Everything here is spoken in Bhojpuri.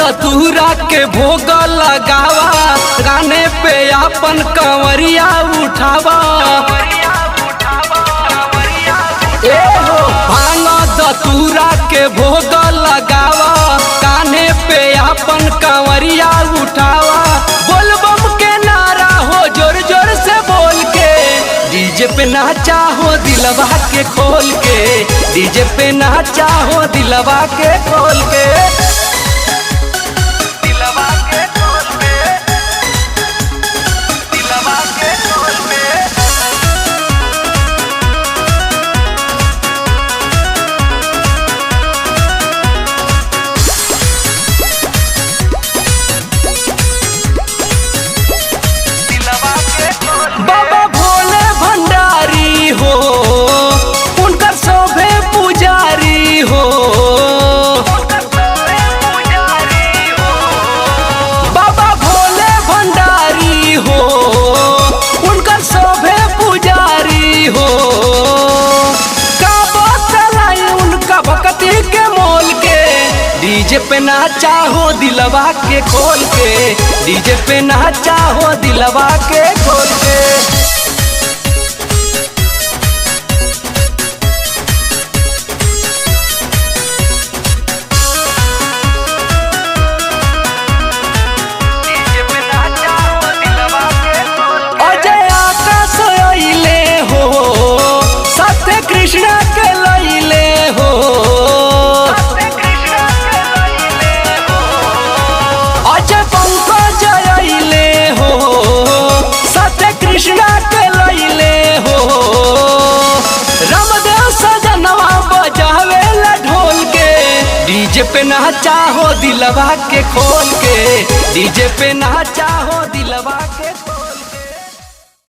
धतूरा के भोग लगावा, गाने पे अपन कंवरिया उठावा। भांग धतूरा के भोग लगावा, गाने पे अपन कंवरिया उठावा। बोलबम के नारा हो जोर जोर से बोल के, डीजे पे नाचा हो दिलवा के खोल के, डीजे पे नाचा हो दिलवा के खोल के। बाबा भोले भंडारी हो, उनका शोभे पुजारी हो। बाबा भोले भंडारी हो, उनका शोभे पुजारी हो। काबा चलाई उनका भक्ति के मोल के, डीजे पे नाचा हो दिलवा के खोल के, डीजे पे नाचा हो दिलवा के खोल के। अजय आकाश अइले हो, सत्य कृष्ण के लइले हो। अजय पंकज अइले हो, सत्य कृष्ण के लइले हो। रामदेव सजनवा बजावे ला ढोल के, डीजे पे नाचा हो दिलवा के खोल के, डीजे पे नाचा हो दिलवा के खोल के।